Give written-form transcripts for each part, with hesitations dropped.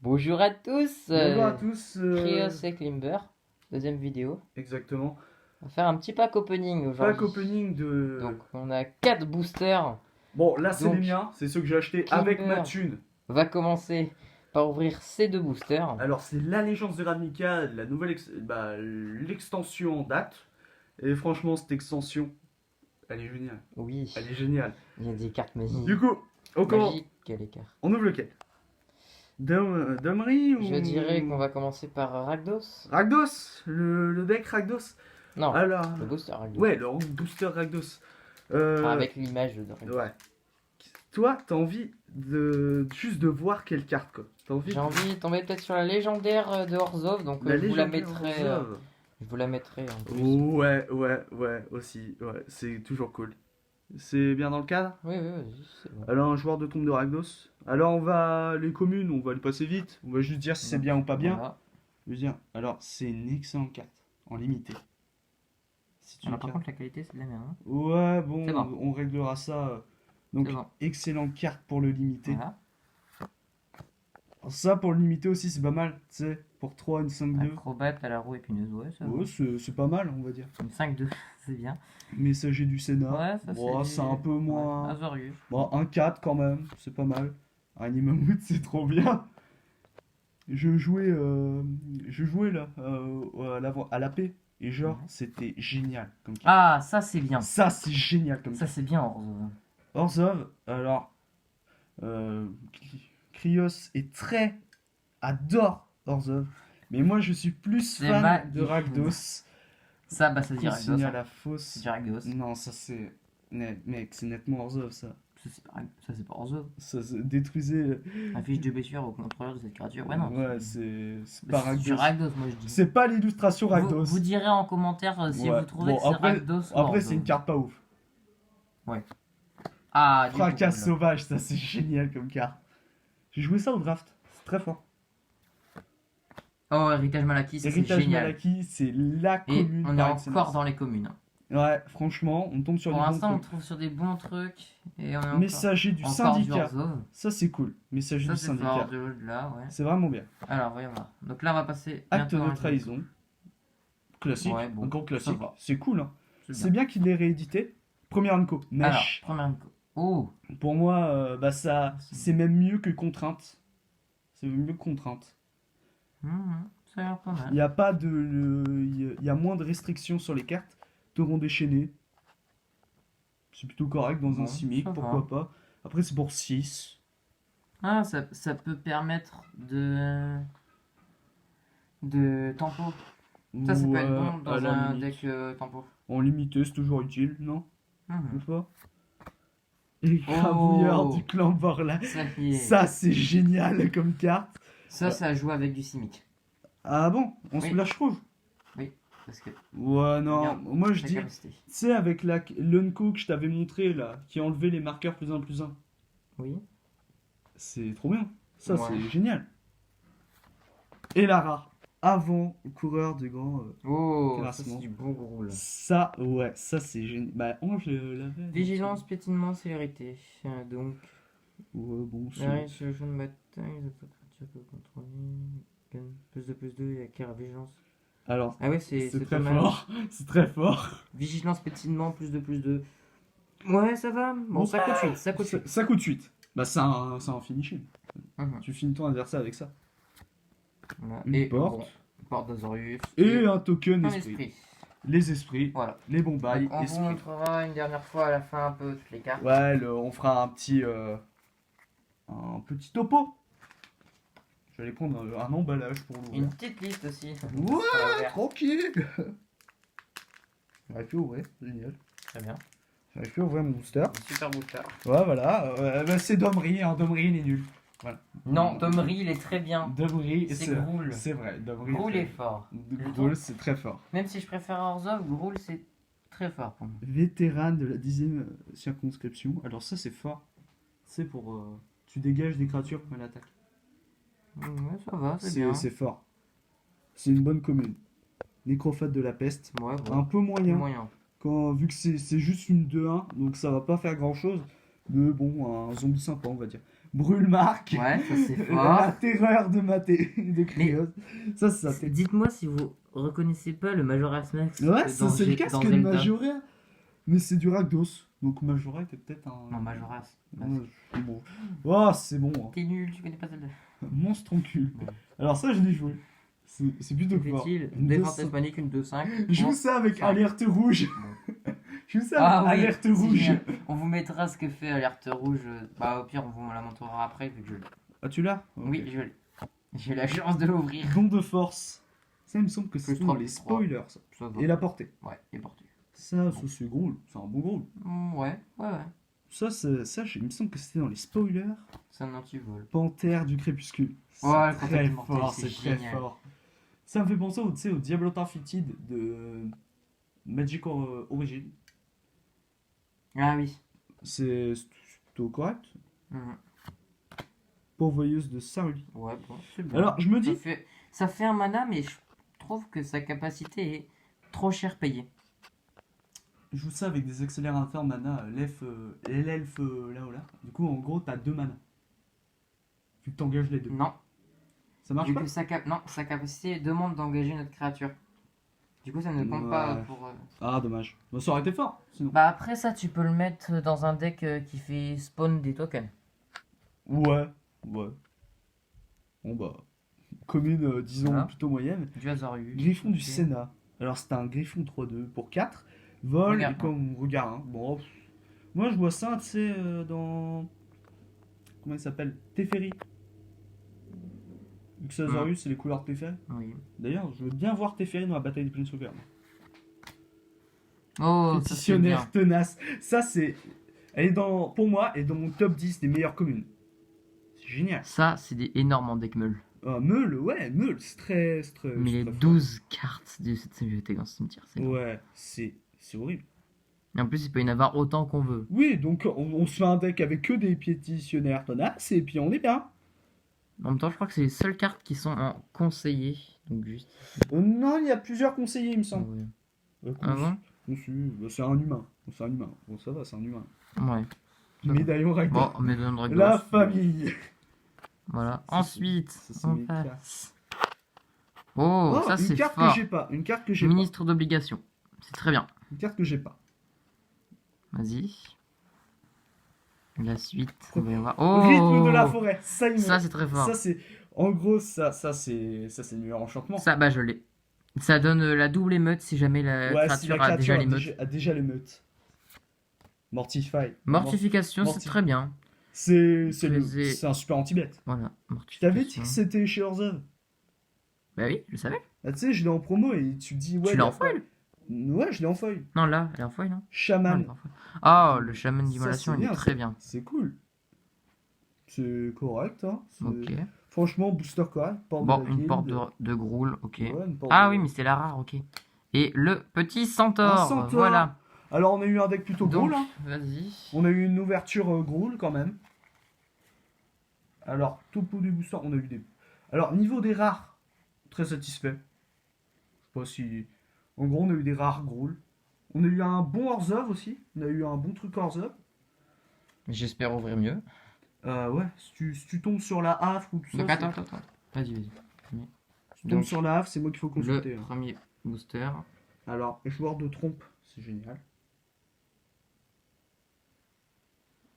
Bonjour à tous, Bonjour à tous. Krios et Klimber, deuxième vidéo. Exactement. On va faire un petit pack opening Pack aujourd'hui. opening de. Donc on a 4 boosters. Bon, là c'est les Donc miens, c'est ceux que j'ai achetés avec ma Klimber thune. va commencer par ouvrir ces deux boosters. Alors c'est l'allégeance de Ravnica, la nouvelle l'extension en date. Et franchement cette extension, elle est géniale. Oui, Elle est géniale. il y a des cartes Du coup, on commence. magiques à l'écart. On ouvre lequel Domri ou. Je dirais qu'on va commencer par Rakdos. Rakdos, le deck Rakdos. Non, Alors. le booster Rakdos. Ouais, le booster Rakdos. Enfin, avec l'image de Rakdos. Ouais. Toi, t'as envie de juste de voir quelle carte quoi. T'as envie. J'ai envie de tomber peut-être sur la légendaire de Orzhov, donc je vous la mettrai. Je vous la mettrai en plus. Ouais, aussi. Ouais, c'est toujours cool. C'est bien dans le cadre. Oui, vas-y, c'est bon. Alors, un joueur de tombe de Rakdos. Alors, on va. Les communes, on va le passer vite. On va juste dire si c'est bien ou pas bien. Voilà. Je veux dire, alors, c'est une excellente carte. En limité. C'est une Alors, par carte. contre, la qualité, c'est de la merde. Hein. Ouais, bon, C'est bon. on réglera ça. Donc, C'est bon. excellente carte pour le limité. Voilà. Alors, ça, pour le limité aussi, c'est pas mal. Tu sais, pour 3, une 5-2. Acrobate à la roue épineuse, ouais, ça Ouais, va. c'est pas mal, on va dire. Une 5-2, c'est bien. Messager du Sénat. Ouais, ça Bon, c'est un peu moins. Ouais, Azorius. Bon, un 4 quand même, c'est pas mal. Un Mammouth, c'est trop bien. Je jouais là, à la paix. Et genre, Ouais. c'était génial comme carte. Ah, ça, c'est bien. Ça, c'est génial comme Ça, carte. c'est bien, Orzhov. Orzhov, alors, euh, Krios adore Orzhov. Mais moi, je suis plus C'est fan magnifique. de Rakdos. Ça, bah, c'est du Rakdos. Consigne à Hein. la fosse. C'est du Rakdos. Non, ça c'est. Mec, c'est nettement Orzhov ça. Ça, c'est pas Orzhov. Ça détruisait. Affiche de blessure au contrôleur de cette créature. Ouais, non. Ouais, c'est Mais pas c'est du Rakdos. Rakdos, moi, je dis. C'est pas l'illustration Rakdos. Vous direz en commentaire si Ouais. vous trouvez Bon, que c'est après, Rakdos ou après Orzhov. c'est une carte pas ouf. Ah, du Fracas coup, voilà. sauvage, ça c'est génial comme carte. J'ai joué ça au draft, c'est très fort. Oh, Héritage Malaki, ça, c'est Héritage génial. Malaki, c'est la Et commune on est par encore excellence. dans les communes. Hein. Ouais, franchement, on tombe sur Pour du bon l'instant, on truc. trouve sur des bons trucs. Et on est Messager du encore syndicat. du Orzhov. Ça c'est cool. Messager Ça, du c'est syndicat. fort de là, ouais. C'est vraiment bien. Alors, voyons voir. Donc là, on va passer Acte bientôt dans de le jeu. trahison. Classique, Ouais, bon, un grand ça classique. va. C'est cool. Hein. C'est C'est bien qu'il l'ait réédité. Première Unco, Alors, Neige. première info. Oh, Pour moi, ça, c'est même mieux que Contrainte. C'est mieux que Contrainte. ça a l'air pas Il mal. y a pas de, il y a moins de restrictions sur les cartes. Tauron déchaîné. C'est plutôt correct dans un Ouais, Simic, ça va. pourquoi pas. Après, c'est pour 6. Ah, ça peut permettre de tempo. Ça peut être bon à dans la un limite. deck tempo. En limité, c'est toujours utile, non? Mhm. Ou pas? Et Grabouilleur Oh. du clan Borla. Ça y est. Ça, c'est génial comme carte. Ça joue avec du Simic. Ah bon? En Oui. splash rouge? Parce que Ouais, non. Regarde, Moi, je la dis, capacité. tu sais, avec l'Unco que je t'avais montré, là, qui enlevait les marqueurs +1/+1. Oui. C'est trop bien. Ça, Ouais. c'est génial. Et la rare. Avant coureur de grand Oh, ça classement. c'est du bon gros là. Ça, ouais, ça c'est génial. Bah, Ange l'avait. Vigilance, piétinement, célérité. Donc, Ouais, bon, derrière sur le champ de bataille, les autres créatures peuvent contrôler. Gagne +2/+2 et acquiert vigilance. Alors, Ah ouais, c'est c'est pas très mal. fort. C'est très fort. Vigilance, pétinement, +2/+2. Ouais, ça va. Bon, ça coûte 8. Ça coûte 8. Ça coûte 8. Bah, c'est un finishing. Mhm. Tu finis ton adversaire avec ça. Voilà. Une Et porte. bon, porte d'Azorius. Et un token un esprit. esprit. Les esprits, Voilà. les bons bails, Donc, on vous esprits. montrera une dernière fois à la fin un peu toutes les cartes. Ouais, on fera un petit topo. Je vais aller prendre un emballage pour l'ouvrir. Une petite liste aussi. Ouais, tranquille. J'aurais pu ouvrir, génial. Très bien. J'aurais pu ouvrir mon booster. Super booster. Ouais, voilà. Bah, c'est Domri, hein. Domri, il est nul. Voilà. Non, Domri, il est très bien. Domri, C'est Groul. C'est vrai, Domri. Groul est fort. Groul, c'est très fort. Même si je préfère Orzhov, Groul c'est très fort pour moi. Vétéran de la 10e circonscription. Alors, ça, c'est fort. C'est pour. Tu dégages des créatures quand elle attaque. Ouais, ça va, c'est bien. C'est fort. C'est une bonne commune. Nécrophate de la peste. Ouais, Un bon. peu moyen. Moyen. Vu que c'est juste une 2-1, donc ça va pas faire grand chose. Mais bon, un zombie sympa, on va dire. Brûle-marque. Ouais, ça c'est La fort. terreur de Maté, de Krios. Ça, c'est ça. Dites-moi si vous reconnaissez pas le Majora's Mask Ouais, ça, c'est le casque dans de Zelda. Majora. Mais c'est du Rakdos. Donc Majora était peut-être un. Non, Majora's Ouais, Mask. c'est bon. Oh, c'est bon. Hein. T'es nul, tu connais pas Zelda. Monstre en cul. Ouais. Alors, ça, je l'ai joué. C'est plutôt Que fort. fait-il Une Des 200. fantasmaniques, une 2-5. Je joue ça avec alerte rouge. Je joue ça Ah avec oui, alerte c'est rouge. génial. On vous mettra ce que fait Alerte Rouge. Bah, au pire, on vous la montrera après vu que je l'ai. Ah, tu l'as? Oui, je l'ai. J'ai eu la chance de l'ouvrir. Don de force. Ça, il me semble que c'est Plus dans trois, les plus trois. spoilers. Ça. Ça va. Et la portée. Ouais, il est porté. Ça, c'est gros. C'est un bon gros. Ouais. Ça, il me semble que c'était dans les spoilers. C'est un anti-vol. Panthère du crépuscule. C'est Ouais, le très Panthère du mortel, fort, c'est c'est très génial. fort. Ça me fait penser au, tu sais, au Diablotin Fitted de Magic Origin. Ah oui. C'est plutôt correct. Mhm. Pourvoyeuse de Saruli. Ouais, bon, c'est bien. Alors, je me dis, Ça fait un mana, mais je trouve que sa capacité est trop cher payée. je joue ça avec des accélérateurs mana, l'elfe là ou là. Du coup, en gros, t'as 2 mana. Vu que t'engages les deux. Non. Ça marche Du pas? coup, sa capacité demande d'engager notre créature. Du coup, ça ne compte pas Ouais. pour. Ah, dommage. Bah, ça aurait été fort, sinon. Bah, après ça, tu peux le mettre dans un deck qui fait spawn des tokens. Ouais. Bon, bah. Commune, disons, Voilà. plutôt moyenne. Du Azorius. Griffon du Ok. Sénat. Alors, c'était un griffon 3-2 pour 4. Vol, Regarde. et comme regard. Hein. Bon, moi, je vois ça, tu sais, dans. Comment il s'appelle? Teferi. Xazorius, c'est les couleurs de Teferi. Oui. D'ailleurs, je veux bien voir Teferi dans la bataille des Planeswalkers. Oh, ça c'est Pétitionnaire bien. tenace. Ça, c'est. Elle est dans. Pour moi, elle est dans mon top 10 des meilleures communes. C'est génial. Ça, c'est des énormes en deck meul. Meule, ouais, Meule, c'est très. Mais c'est les très fort. 12 cartes de cette bibliothèque dans ce cimetière, c'est bon. Ouais, c'est horrible. Et en plus, il peut y en avoir autant qu'on veut. Oui, donc on se fait un deck avec que des pétitionnaires tenaces et puis on est bien. En même temps, je crois que c'est les seules cartes qui sont en conseiller. Donc juste. Non, il y a plusieurs conseillers, il me semble. Ouais. Ah bon? C'est un humain. C'est un humain. Bon, ça va, c'est un humain. Ouais. Médaillon Bon, Ragnar. mais de Dragos. La famille. Voilà. Ça, Ensuite, c'est on mes passe. Oh, Oh, ça une c'est carte fort. que j'ai pas. Une carte que j'ai pas. Ministre d'obligation. C'est très bien. Une carte que j'ai pas. Vas-y. La suite. On va y avoir. Oh, Rythme de la forêt. Ça, il me- Ça, c'est très fort. Ça, c'est. En gros, ça c'est le meilleur enchantement. Ça, bah, je l'ai. Ça donne la double émeute si jamais la Ouais, si la créature a déjà créature l'émeute. a déjà l'émeute. Mortify. Mortification, c'est Morti- très bien. C'est Faisais- un super anti-bête. Voilà. Je t'avais dit Mortification. que c'était chez Orzhov. Bah oui, je savais. Ah, tu sais, je l'ai en promo et tu dis ouais. Tu il l'as y a en foil? pas- Ouais, je l'ai en foil. Non, là, elle est en foil, non? Non, elle Shaman. est pas en foil. Ah, le chaman Ça, d'immolation, c'est il est bien, très ça. bien. C'est cool. C'est correct, hein. Ok. Franchement, booster correct. Porte Bon, de la une guilde. porte de Groul, ok. Ouais, une porte Ah de- oui, mais c'est la rare, ok. Et le petit Un centaure, centaure. voilà. Alors, on a eu un deck plutôt Donc, Groul. Hein. vas-y. On a eu une ouverture Groul quand même. Alors, topo du booster, on a eu des. Alors, niveau des rares, très satisfait. Je sais pas si. En gros, on a eu des rares Groul. On a eu un bon Orzhov aussi. On a eu un bon truc Orzhov. J'espère ouvrir mieux. Ouais, si tu tombes sur la Havre ou tout ça. Donc, c'est- attends. Vas-y. Si tu tombes Donc, sur la Havre, c'est moi qu'il faut consulter. le Hein. premier booster. Alors, joueur de trompe, c'est génial.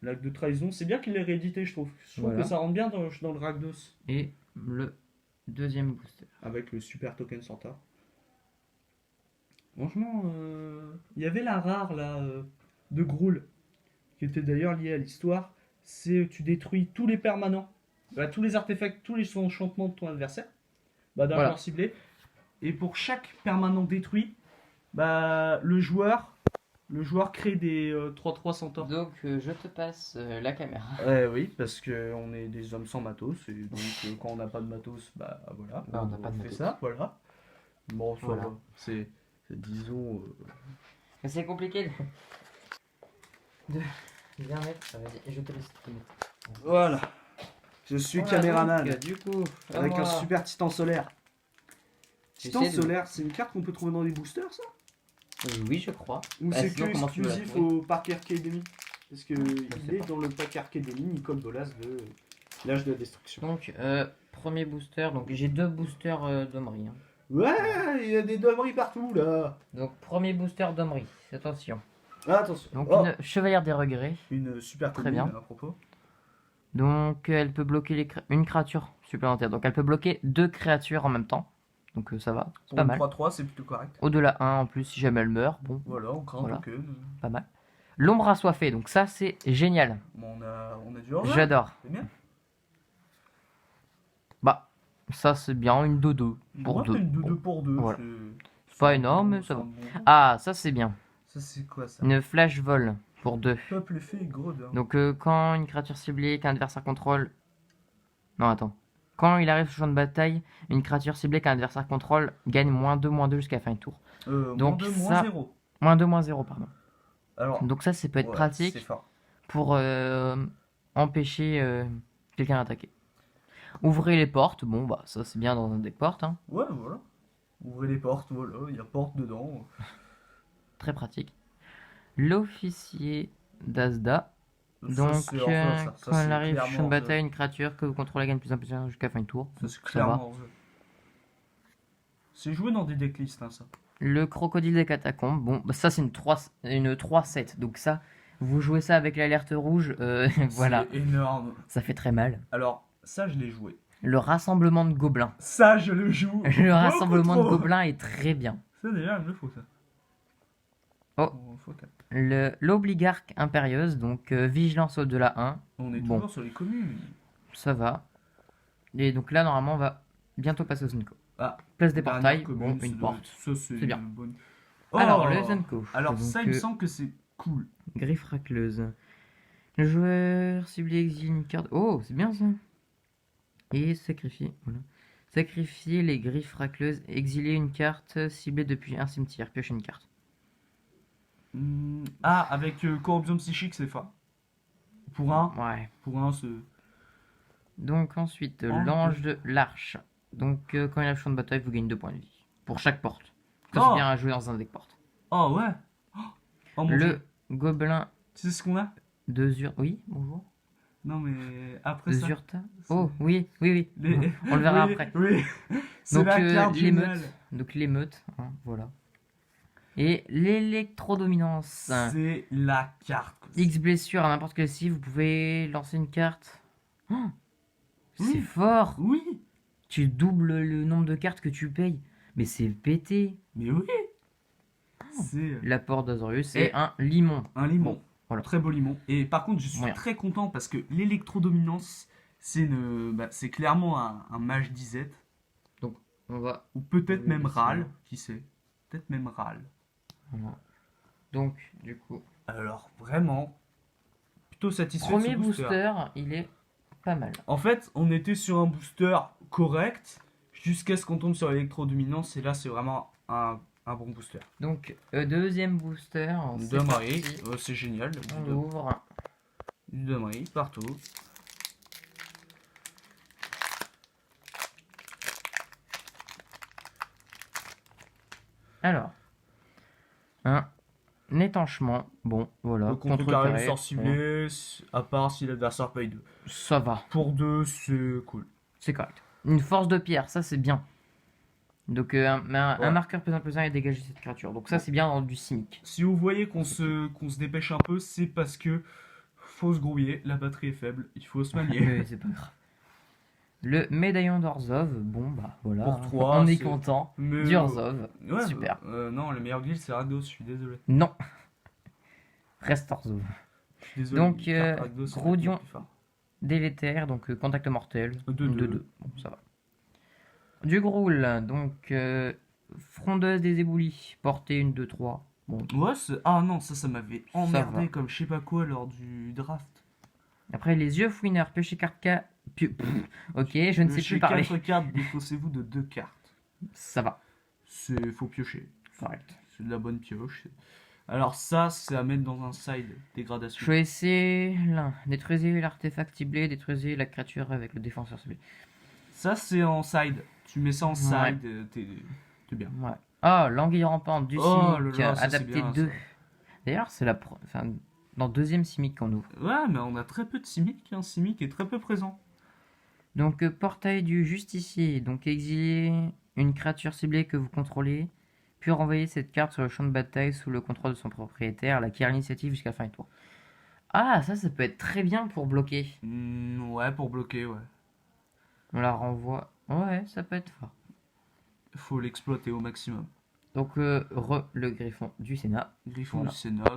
L'acte de trahison, c'est bien qu'il l'ait réédité, je trouve. Je trouve Voilà. que ça rentre bien dans le Rakdos. Et le deuxième booster. Avec le super token Centaure. Franchement, il y avait la rare là, de Groul, qui était d'ailleurs liée à l'histoire. C'est tu détruis tous les permanents, bah, tous les artefacts, tous les enchantements de ton adversaire, bah, d'un Voilà. joueur ciblé. Et pour chaque permanent détruit, bah, le joueur crée des 3-3 centaures. Donc, je te passe la caméra. Oui, parce qu'on est des hommes sans matos, et donc quand on n'a pas de matos, bah voilà, Bah, on n'a pas de fait matos. ça, voilà. Bon, ça Voilà. va. C'est disons. Mais c'est compliqué de bien mettre. Vas-y, je te laisse te mettre. Voilà. Je suis Voilà, caméraman. donc, du coup, à Avec un moi. super titan solaire. Titan J'essaie de- solaire, c'est une carte qu'on peut trouver dans les boosters, ça? Oui, je crois. Ou Bah, c'est sinon, que comment tu veux la exclusif trouver au parc Arcademy? Parce que sais il est pas. dans le pack Arcademy, Nicole Bolas de L'âge de la destruction. Donc, premier booster. Donc, j'ai 2 boosters d'Omri. Hein. Ouais, il y a des donneries partout là. Donc, premier booster d'Omri. Attention. Ah, attention. Donc, Oh, une chevalière des regrets. une super Très commune, bien. à propos. Donc, elle peut bloquer une créature supplémentaire. Donc, elle peut bloquer 2 créatures en même temps. Donc, ça va. C'est Pour pas une mal. 3-3, c'est plutôt correct. Au-delà 1 en plus, si jamais elle meurt. Bon, Voilà, on craint Voilà. un token. pas mal. L'ombre assoiffée. Donc, ça, c'est génial. Bon, on a du hors-jeu. J'adore. C'est bien. Bah, ça, c'est bien. Une 2-2 pour Ouais, 2. une 2-2 pour 2. Voilà. C'est pas énorme, mais ça va. Ah, ça, c'est bien. Ça, c'est quoi ça? Une flash vol pour 2. Peuple fait gredin. Donc quand une créature ciblée qu'un adversaire contrôle... Non, attends. Quand il arrive sur le champ de bataille, une créature ciblée qu'un adversaire contrôle gagne -2/-2 jusqu'à la fin du tour. Donc moins 2, ça- moins 0. -2/-0, pardon. Alors, Donc ça peut être ouais, pratique c'est fort. pour empêcher quelqu'un d'attaquer. Ouvrez les portes. Bon, bah ça c'est bien dans un deck porte. Hein. Ouais, voilà. Ouvrez les portes, voilà, il y a porte dedans. Très pratique. L'officier d'Azda. Ça, Donc c'est hors-jeu, ça. Ça, quand c'est elle arrive sur le champ clairement de hors-jeu. bataille, une créature que vous contrôlez gagne +1/+1 jusqu'à la fin du tour. Ça, c'est Ça va. clairement hors-jeu. C'est joué dans des decklists, hein, ça. Le crocodile des catacombes, bon, bah ça c'est une 3-7, donc ça, vous jouez ça avec l'alerte rouge, voilà, C'est énorme. ça fait très mal. Alors, ça, je l'ai joué. Le rassemblement de gobelins. Ça, je le joue. Le rassemblement de beaucoup trop. gobelins est très bien. Ça, déjà, il me le faut, ça. Oh. Faut quatre. L'obligarque impérieuse, donc vigilance au-delà 1, On est Bon. toujours sur les communes. ça va. Et donc là, normalement, on va bientôt passer au Zenko. Ah, Place des dernière portails, commune, bon, ça une doit porte. être- Ça, c'est C'est bien. une bonne. Alors, Oh. le Zenko. Alors, Donc, ça, il me semble que c'est cool. griffe racleuse. Le joueur ciblé exile une carte. Oh, c'est bien ça. Et sacrifier. Voilà. Sacrifier les griffes racleuses. Exiler une carte ciblée depuis un cimetière. Piocher une carte. Ah, avec corruption psychique, c'est fort. Pour un, Ouais. c'est. Donc ensuite, Oh, l'ange de l'arche. Donc quand il a le champ de bataille, vous gagnez 2 points de vie. Pour chaque porte. Ça, Oh. c'est bien à jouer dans un deck porte. Oh, ouais. Oh, mon Le Dieu. gobelin Tu sais ce qu'on a? de Zur... Oui, bonjour. Non, mais après ça. Zurta. Oh, oui. Les- On le verra Oui, après. Oui. C'est Donc la carte géniale. l'émeute. Donc l'émeute, hein, voilà. Et l'électrodominance. C'est la carte. quoi. X blessure à n'importe quel cible, vous pouvez lancer une carte. Oh, c'est Oui. fort. Oui. Tu doubles le nombre de cartes que tu payes. Mais c'est pété. Mais oui. C'est L'apport d'Azorius, c'est Et- un limon. un limon. Bon, voilà. Très beau limon. Et par contre, je suis Moyen. très content parce que l'électrodominance, c'est clairement un mage disette. On va. Ou peut-être Oui, même c'est Ral. vrai. Qui sait? Peut-être même Ral. voilà. Donc, du coup, Alors, vraiment, plutôt satisfait de premier ce booster. booster, il est pas mal. En fait, on était sur un booster correct jusqu'à ce qu'on tombe sur l'électrodominance. Et là, c'est vraiment un bon booster. Donc, deuxième booster. Une c'est Domerie, parti. c'est génial. On l'ouvre. Du Domerie, partout. Alors, un étanchement. Bon, voilà. Le contrecarré du contrecarré, sort bon, ciblé, à part si l'adversaire paye 2. ça va, Pour 2, c'est cool. c'est correct. Une force de pierre, ça c'est bien. Donc un Ouais. marqueur +1/+1 et dégager cette créature. Donc ça c'est bien dans du cynique. Si vous voyez qu'on se dépêche un peu, c'est parce que faut se grouiller, la batterie est faible, il faut se manier. Mais c'est pas grave. Le médaillon d'Orzhov, bon bah voilà, Pour hein, trois, on est c'est- content. Mais, D'Orzhov, ouais, super. Non, le meilleur guild c'est Rakdos, je suis désolé. Non. Reste Orzhov. Je suis désolé. Donc, carte Rakdos, c'est Grodion. nettement plus fort. Délétère, donc contact mortel. 2-2. 2-2. Bon, ça va. Du Groul, donc frondeuse des éboulis, portée 1, 2, 3. Bon. Ouais, ah non, ça m'avait Ça emmerdé va. comme je sais pas quoi lors du draft. Après, les yeux fouineurs, piocher carte K. Ok, je ne sais Piochez plus parler. 4 cartes, défaussez-vous de 2 cartes. Ça va. Faut piocher. Correct. C'est de la bonne pioche. Alors ça, c'est à mettre dans un side dégradation. Choisissez l'un. Détruisez l'artefact ciblé, détruisez la créature avec le défenseur ciblé. Ça, c'est en side. Tu mets ça en Ouais. side, t'es bien. Ouais. Ah, l'anguille rampante du Oh Simic, là là, ça, c'est adapté bien, 2. ça. D'ailleurs, c'est la enfin, dans le deuxième Simic qu'on ouvre. Ouais, mais on a très peu de Simic. Simic est très peu présent. Donc, portail du justicier. Donc, exilez une créature ciblée que vous contrôlez, puis renvoyez cette carte sur le champ de bataille sous le contrôle de son propriétaire, elle acquiert l'initiative jusqu'à la fin du tour. Ah, ça peut être très bien pour bloquer. Ouais, pour bloquer, ouais. On la renvoie. Ouais, ça peut être fort. Faut l'exploiter au maximum. Donc, le griffon du Sénat. Griffon Voilà. du Sénat,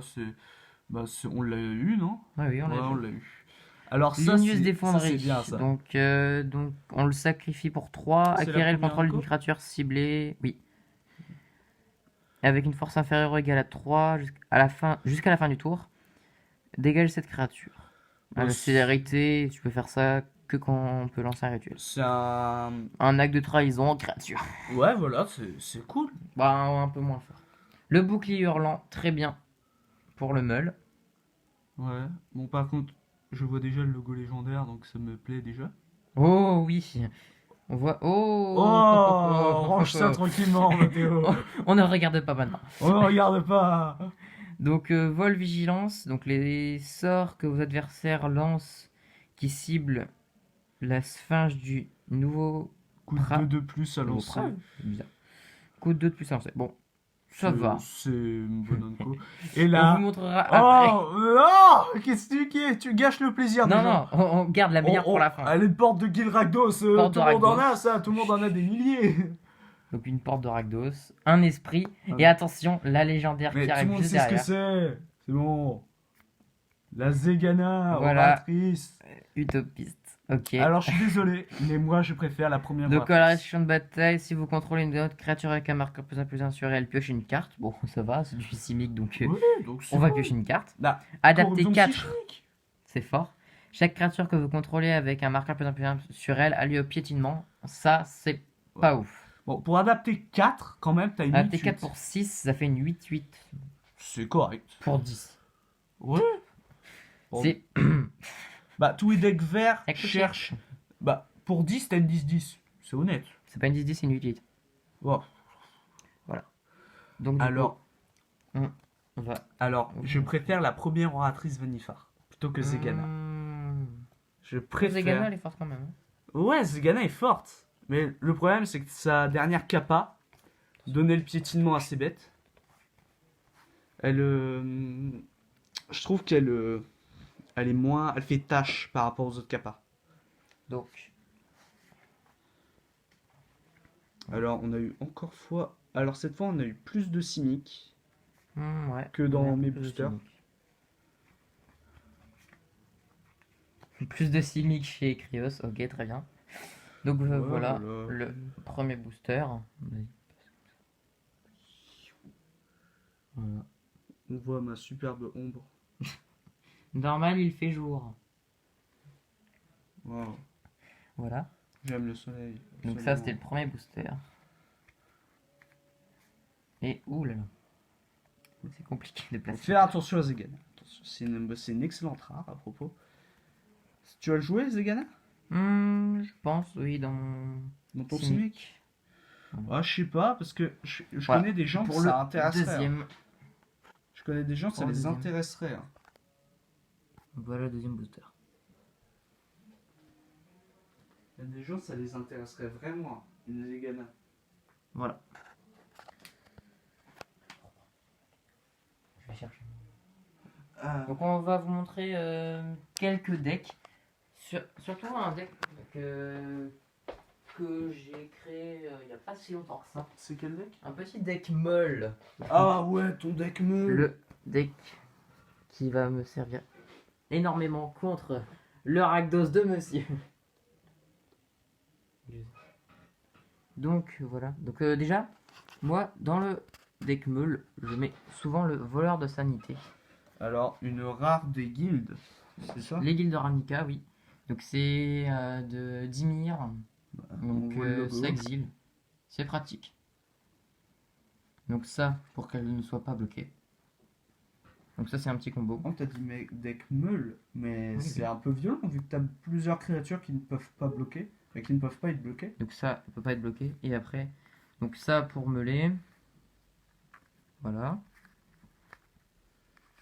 on l'a eu, non? Ouais, oui, on Ouais, l'a on vu. l'a eu. Alors ça, Ligneuse c'est d'effondrée. bien ça. Donc, on le sacrifie pour 3. C'est la Acquérir le première contrôle encore d'une créature ciblée. Oui. Avec une force inférieure ou égale à 3 jusqu'à la fin du tour. Dégage cette créature. À la célérité, tu peux faire ça que quand on peut lancer un rituel. C'est un... Un acte de trahison en créature. Ouais, voilà, c'est cool. Bah, un peu moins fort. Le bouclier hurlant, très bien pour le meul. Ouais. Bon, par contre, je vois déjà le logo légendaire, donc ça me plaît déjà. Oh oui. On voit. Oh, Oh, range ça tranquillement, Mathéo. On ne regarde pas maintenant. On ne regarde pas. Donc, vol vigilance. Donc, les sorts que vos adversaires lancent qui ciblent la sphinge du nouveau. Coup de 2 de plus à nouveau lancer. Prat. C'est bizarre. Coup de 2 de plus à lancer. Bon, ça va. C'est une bonne co. Et On là... vous montrera après. Oh, non. Qu'est-ce que tu gâches le plaisir Non, des gens. non, on garde la meilleure pour la fin. Elle est porte de Gilragdos, tout Porte de le monde en Rakdos. a ça, tout le monde en a des milliers. Donc, une porte de Rakdos, un esprit. Ah. Et attention, la légendaire Mais qui tout le arrive monde juste sait ce que derrière. c'est bon. La Zegana, Voilà. oratrice. Utopiste. Ok. Alors je suis désolé, mais moi je préfère la première Donc, à la oratrice. restriction de bataille, si vous contrôlez une autre créature avec un marqueur +1/+1 sur elle, piochez une carte. Bon, ça va, c'est du simique, donc Oui, donc c'est on va bon. piocher une carte. Là, Adapter corruption 4, psychique. c'est fort. Chaque créature que vous contrôlez avec un marqueur +1/+1 sur elle a lieu au piétinement. Ça, c'est pas ouf. Bon, pour adapter 4, quand même, t'as une Adapter 8-8. 4 pour 6, ça fait une 8-8 C'est correct. pour 10. Ouais. Bon. C'est. Bah, tous les decks verts Ça coûte cherchent. Bah, pour 10, t'as une 10-10. C'est honnête. C'est pas une 10-10, c'est une 8-8. Bon. Donc, du Alors, coup, on va. je préfère la première oratrice Vanifar plutôt que Zegana. Je préfère. Zegana, elle est forte quand même. Hein. Ouais, Zegana est forte. Mais le problème, c'est que sa dernière capa donnait le piétinement à ses bêtes. Elle. Je trouve qu'elle. Elle est moins. Elle fait tâche par rapport aux autres capas. Donc, Alors, on a eu encore fois. Alors, cette fois, on a eu plus de cyniques ouais. que dans Ouais, mes plus de boosters. cyniques. Plus de cyniques chez Krios, ok, très bien. Donc Ouais, voilà, voilà. le premier booster. Vas-y. Voilà. On voit ma superbe ombre. Normal, il fait jour. Wow. Voilà. J'aime le soleil. Donc ça, c'était le premier booster. Et oulala. C'est compliqué de Faut placer. faire attention à Zegana. Attention, c'est une excellente rare à propos. Tu as le joué, Zegana? Je pense, oui, dans Dans ton Cynique. cynique? Ah, je sais pas, parce que je Voilà. connais des gens que Pour ça le intéresserait. deuxième. Je connais des gens que ça Pour le les deuxième. intéresserait. Hein. Voilà le deuxième booster. Il y a des gens ça les intéresserait vraiment. Une Zegana. Voilà. Je vais chercher. Donc on va vous montrer quelques decks. Surtout un deck que j'ai créé il n'y a pas si longtemps que ça. C'est quel deck? Un petit deck molle. Ah ouais, ton deck meule. Le deck qui va me servir énormément contre le Rakdos de monsieur. Donc voilà. Donc déjà, moi dans le deck meule, je mets souvent le voleur de sanité. Alors, une rare des guildes, c'est ça? Les guildes de Ravnica, oui. Donc c'est de Dimir. Donc on voit le logo. ça exile. C'est pratique. Donc ça, pour qu'elle ne soit pas bloquée. Donc ça c'est un petit combo. Oh, t'as dit deck meule, mais Oui, c'est oui. un peu violent vu que t'as plusieurs créatures qui ne peuvent pas bloquer, et qui ne peuvent pas être bloquées. Donc ça, il peut pas être bloqué. Et après, donc ça pour meuler. Voilà.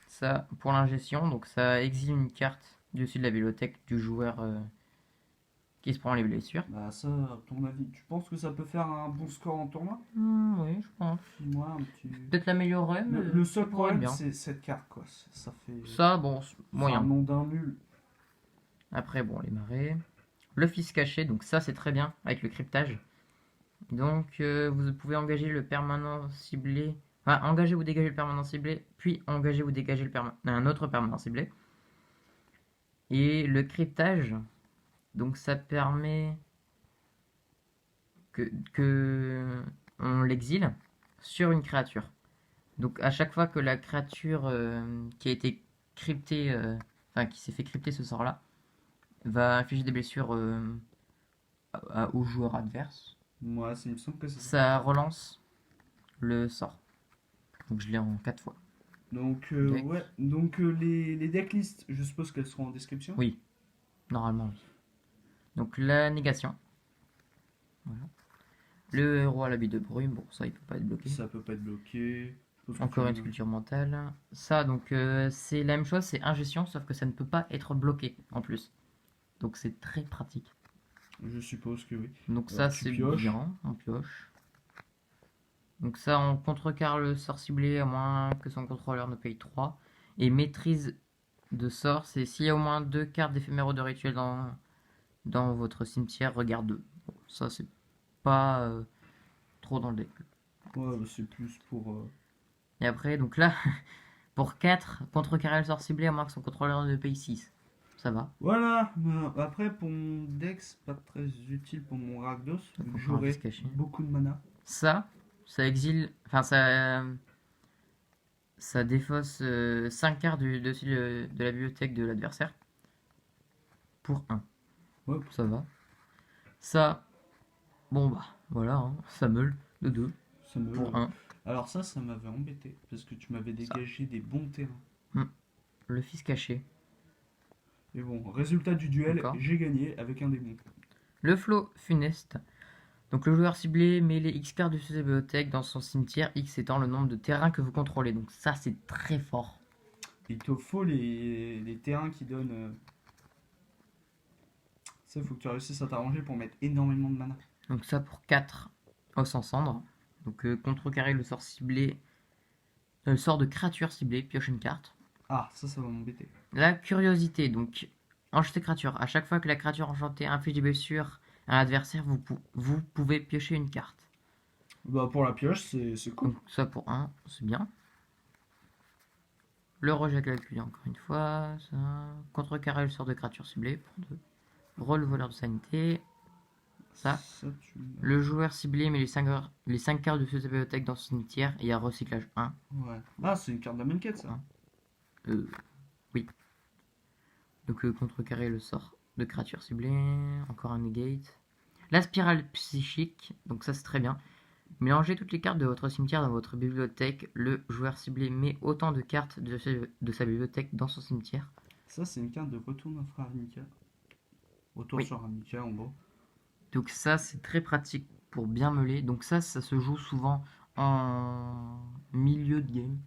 Ça pour l'ingestion. Donc ça exile une carte du dessus de la bibliothèque du joueur qui se prend les blessures. Bah ça, à ton avis, tu penses que ça peut faire un bon score en tournoi? Oui, je pense. Moi, un petit... Peut-être l'améliorer, mais Le seul ça pourrait être problème, bien. c'est cette carte, quoi. Ça fait... Ça, bon, c'est un moyen. nom d'un nul. Après, bon, les marées. Le fils caché, donc ça, c'est très bien avec le cryptage. Donc, vous pouvez engager le permanent ciblé. Enfin, engager ou dégager le permanent ciblé, puis engager ou dégager un autre permanent ciblé. Et le cryptage, donc ça permet que on l'exile sur une créature. Donc à chaque fois que la créature qui a été cryptée, enfin qui s'est fait crypter ce sort-là, va infliger des blessures au joueur adverse, Moi, il me semble que c'est ça. ça relance le sort. Donc je l'ai en 4 fois. Donc, Deck. ouais. Donc, les decklists, je suppose qu'elles seront en description. Oui, normalement. Oui. Donc la négation. Voilà. Le héros à l'habit de brume, bon ça il peut pas être bloqué. Ça peut pas être bloqué. Je suppose que Encore tu- une sculpture mentale. Ça donc c'est la même chose, c'est ingestion, sauf que ça ne peut pas être bloqué en plus. Donc c'est très pratique. Je suppose que oui. Donc Alors, ça tu c'est pioches. bien, on pioche. Donc ça on contrecarre le sort ciblé à moins que son contrôleur ne paye 3. Et maîtrise de sort, c'est s'il y a au moins 2 cartes d'éphéméraux de rituel dans votre cimetière, regarde 2. Bon, ça c'est pas trop dans le deck. Ouais, bah, c'est plus pour. Et après donc là, pour 4, contrecarrer le sort ciblé à moins que son contrôleur ne paye 6. Ça va. Voilà. Après, pour mon deck, c'est pas très utile pour mon Rakdos. Donc, on prend un J'aurai vice caché. beaucoup de mana. Ça exile, enfin ça défausse 5 cartes du dessus de la bibliothèque de l'adversaire pour 1. Ouais, Ça va. Ça, bon bah voilà, hein, ça meule de 2 ça me. pour 1. Alors, ça m'avait embêté. Parce que tu m'avais dégagé des bons terrains. Le fils caché. Et bon, résultat du duel, D'accord. j'ai gagné avec un démon. Le flot funeste. Donc le joueur ciblé met les X cartes de sa bibliothèque dans son cimetière, X étant le nombre de terrains que vous contrôlez. Donc ça c'est très fort. Il te faut les terrains qui donnent. Ça, il faut que tu réussisses à t'arranger pour mettre énormément de mana. Donc ça pour 4 os en cendre. Donc contrecarrer le sort ciblé, le sort de créature ciblée, pioche une carte. Ah, ça va m'embêter. La curiosité, donc enchanter créature. À chaque fois que la créature enchantée inflige des blessures à l'adversaire, vous pouvez piocher une carte. Bah, pour la pioche, c'est cool. Donc ça pour 1, c'est bien. Le rejet calculé encore une fois. Ça. Contrecarrer le sort de créature ciblée pour 2. Rôle voleur de sanité. Ça. Tu... Le joueur ciblé met les 5 cartes de sa bibliothèque dans son cimetière et il y a recyclage 1. Ouais. Ah, c'est une carte d'Amenket, ça. Oui. Donc contrecarrer le sort de créature ciblée. Encore un negate. La spirale psychique. Donc ça c'est très bien. Mélangez toutes les cartes de votre cimetière dans votre bibliothèque. Le joueur ciblé met autant de cartes de sa bibliothèque dans son cimetière. Ça, c'est une carte de retour d'un frère Ravnica. Retour Oui. sur Ravnica, en gros. Donc ça c'est très pratique pour bien meuler. Donc ça se joue souvent en milieu de game.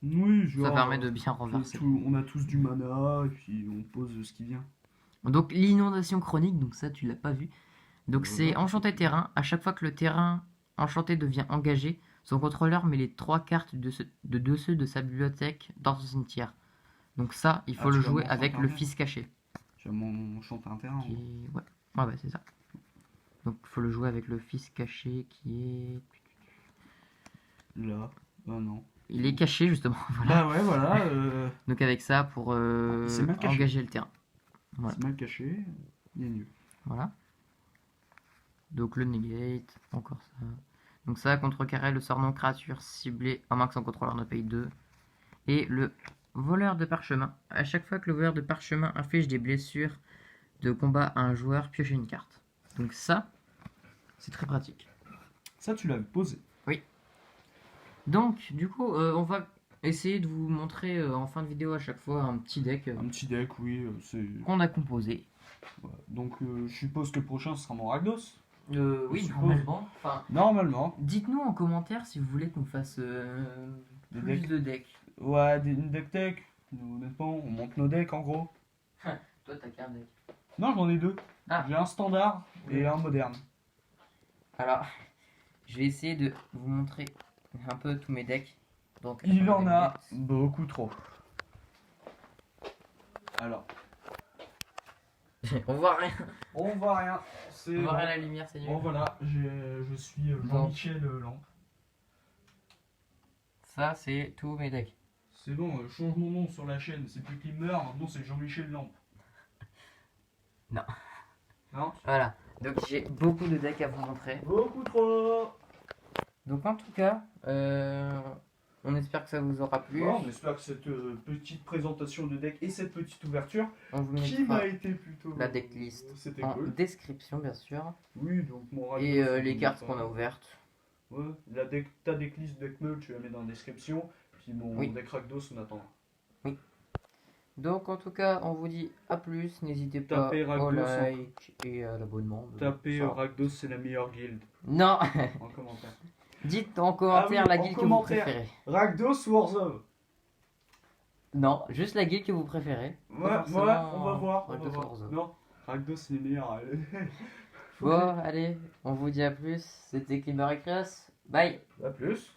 Oui, genre. Ça permet de bien renverser. On a tous du mana, et puis on pose ce qui vient. Donc l'inondation chronique, donc ça tu l'as pas vu. Donc c'est enchanter terrain. À chaque fois que le terrain enchanté devient engagé, son contrôleur met les 3 cartes de dessus de sa bibliothèque dans son cimetière. Donc ça, il faut Ah, le tu vas jouer m'enchanter avec un le terrain. fils caché. Tu vas m'enchanter un terrain. Qui est... Ouais, c'est ça. Donc il faut le jouer avec le fils caché qui est... Là. Ah non. Il est caché justement. Voilà. Bah ouais, voilà. Donc avec ça pour C'est mal caché. engager le terrain. Voilà. C'est mal caché. Il est nul. Voilà. Donc le negate, encore ça. Donc ça, contrecarrer le sort non créature ciblé à moins que son contrôleur ne paye 2. Et le voleur de parchemin. À chaque fois que le voleur de parchemin inflige des blessures de combat à un joueur, piochez une carte. Donc ça, c'est très pratique. Ça, tu l'avais posé. Donc, du coup, on va essayer de vous montrer en fin de vidéo à chaque fois un petit deck Un petit deck, oui. C'est. qu'on a composé. Ouais. Donc, je suppose que le prochain ce sera mon Ragdos. Oui, Je suppose. normalement. Enfin, Normalement. dites-nous en commentaire si vous voulez qu'on fasse Des plus decks. de decks. Ouais, une deck tech. Honnêtement, on monte nos decks en gros. Toi, t'as qu'un deck. Non, j'en ai 2. Ah. J'ai un standard et un moderne. Alors, je vais essayer de vous montrer un peu tous mes decks. Donc, Il en attendez a une beaucoup trop. Alors, minute. On voit rien. on voit rien. C'est On voit bon. rien à la lumière, c'est nul. Bon voilà, je suis Jean-Michel Lampe. Ça, c'est tous mes decks. C'est bon, change mon nom sur la chaîne, c'est plus Klimmer, maintenant c'est Jean-Michel Lampe. Non. Non. Voilà. Donc, j'ai beaucoup de decks à vous montrer. Beaucoup trop. Donc, en tout cas, on espère que ça vous aura plu. Bon, on espère que cette petite présentation de deck et cette petite ouverture On vous qui mettra m'a été plutôt... la decklist C'était en cool. description, bien sûr. Oui, donc mon radio, Et c'est les bon, cartes ça. qu'on a ouvertes. Ouais, ta decklist deck meul, tu la mets dans la description. Puis mon Oui. deck Rakdos, on attendra. Donc, en tout cas, on vous dit à plus. N'hésitez pas Tapez au Rakdos like et à l'abonnement. Tapez Ça. Rakdos, c'est la meilleure guilde. Non. En commentaire. Dites en commentaire Ah oui, la en guilde que commentaire. vous préférez. Rakdos ou Warzone? Non, juste la guilde que vous préférez. Ouais, Pas ouais, forcément on va voir. On Rakdos va ou voir. Warzone. Non, Rakdos, c'est les meilleurs. Bon, allez, on vous dit à plus. C'était Climber et Créas. Bye. À plus.